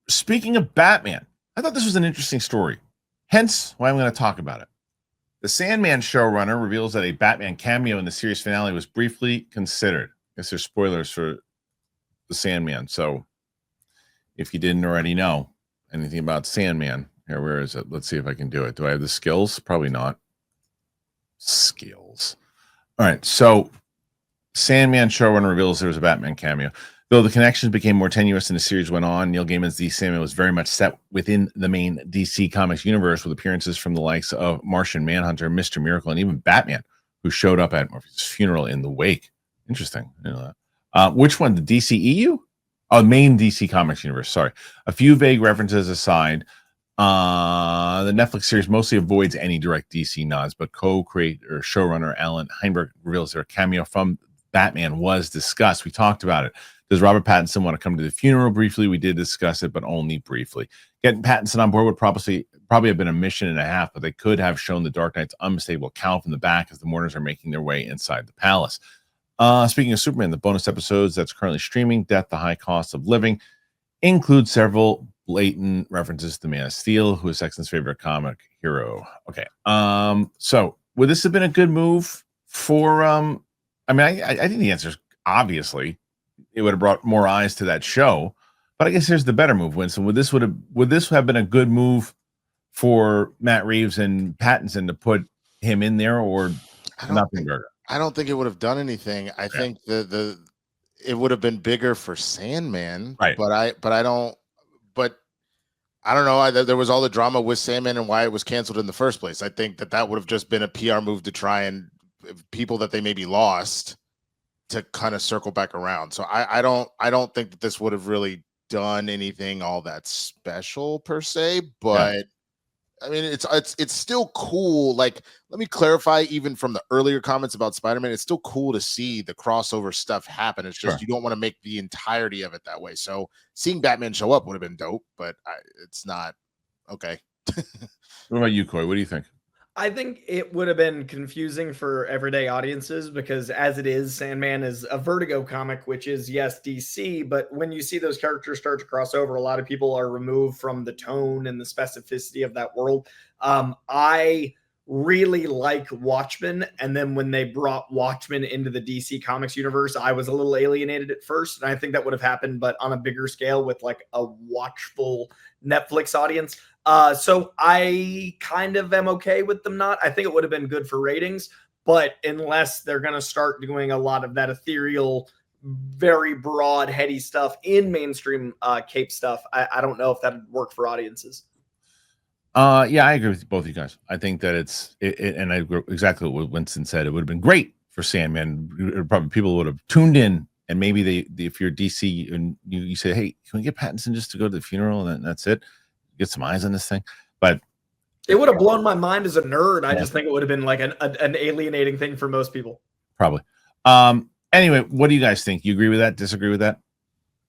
Speaking of Batman, I thought this was an interesting story, hence why I'm going to talk about it. The Sandman showrunner reveals that a Batman cameo in the series finale was briefly considered. I guess there's spoilers for the Sandman. So if you didn't already know anything about Sandman, here, where is it? Let's see if I can do it. Do I have the skills? Probably not. Skills. All right. So Sandman showrunner reveals there was a Batman cameo. Though the connections became more tenuous and the series went on, Neil Gaiman's DC Sandman was very much set within the main DC Comics universe, with appearances from the likes of Martian Manhunter, Mr. Miracle, and even Batman, who showed up at Murphy's funeral in the wake. Interesting. You know that. Which one? The DCEU? Oh, main DC Comics universe. Sorry. A few vague references aside, the Netflix series mostly avoids any direct DC nods, but co-creator showrunner Alan Heinberg reveals their cameo from Batman was discussed. We talked about it. Does Robert Pattinson want to come to the funeral? Briefly, we did discuss it, but only briefly. Getting Pattinson on board would probably have been a mission and a half, but they could have shown the Dark Knight's unmistakable cowl from the back as the mourners are making their way inside the palace. Speaking of Superman, the bonus episodes that's currently streaming, Death, the High Cost of Living, include several blatant references to Man of Steel, who is Sexton's favorite comic hero. Okay. So would this have been a good move for I think the answer is obviously it would have brought more eyes to that show. But I guess here's the better move, Winston. Would this have been a good move for Matt Reeves and Pattinson to put him in there, or nothing better? I don't think it would have done anything. I think it would have been bigger for Sandman, right? But I don't know. There was all the drama with Sandman and why it was canceled in the first place. I think that would have just been a PR move to try and people that they maybe lost to kind of circle back around. So I don't think that this would have really done anything all that special per se, but I mean, it's still cool. Like, let me clarify, even from the earlier comments about Spider-Man, it's still cool to see the crossover stuff happen. It's just you don't want to make the entirety of it that way. So seeing Batman show up would have been dope, but it's not. Okay. What about you, Coy? What do you think? I think it would have been confusing for everyday audiences because, as it is, Sandman is a Vertigo comic, which is, yes, DC, but when you see those characters start to cross over, a lot of people are removed from the tone and the specificity of that world. I really like Watchmen, and then when they brought Watchmen into the DC Comics universe, I was a little alienated at first, and I think that would have happened, but on a bigger scale with like a watchful Netflix audience. So I kind of am okay with them not. I think it would have been good for ratings, but unless they're going to start doing a lot of that ethereal, very broad, heady stuff in mainstream cape stuff, I don't know if that would work for audiences. Yeah, I agree with both of you guys. I think that and I agree exactly what Winston said. It would have been great for Sandman. Probably people would have tuned in, and maybe if you're DC and you say, "Hey, can we get Pattinson just to go to the funeral?" and that's it. Get some eyes on this thing. But it would have blown my mind as a nerd. I just think it would have been like an alienating thing for most people. Probably. Anyway, what do you guys think? You agree with that? Disagree with that?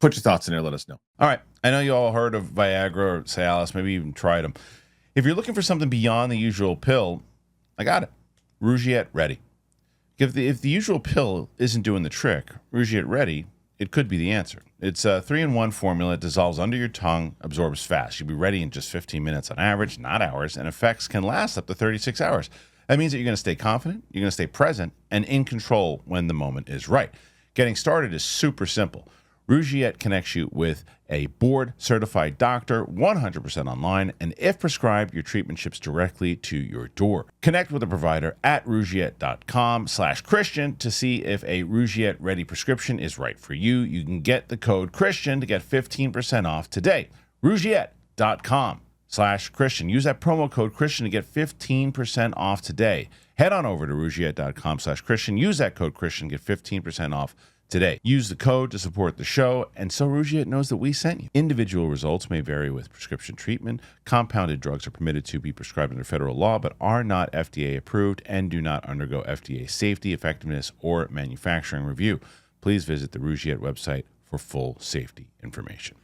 Put your thoughts in there. Let us know. All right. I know you all heard of Viagra or Cialis, maybe even tried them. If you're looking for something beyond the usual pill, I got it. Rougiette Ready. If the usual pill isn't doing the trick, Rougiette Ready, it could be the answer. It's a 3-in-1 formula. It dissolves under your tongue, absorbs fast. You'll be ready in just 15 minutes on average, not hours, and effects can last up to 36 hours. That means that you're going to stay confident, you're going to stay present, and in control when the moment is right. Getting started is super simple. Rougiette connects you with a board-certified doctor, 100% online, and if prescribed, your treatment ships directly to your door. Connect with a provider at rougiette.com/Kristian to see if a Rougiette-ready prescription is right for you. You can get the code Kristian to get 15% off today. Rougiette.com/Kristian. Use that promo code Kristian to get 15% off today. Head on over to rougiette.com/Kristian. Use that code Kristian to get 15% off today. Use the code to support the show, and so Rougiette knows that we sent you. Individual results may vary with prescription treatment. Compounded drugs are permitted to be prescribed under federal law, but are not FDA approved and do not undergo FDA safety, effectiveness, or manufacturing review. Please visit the Rougiette website for full safety information.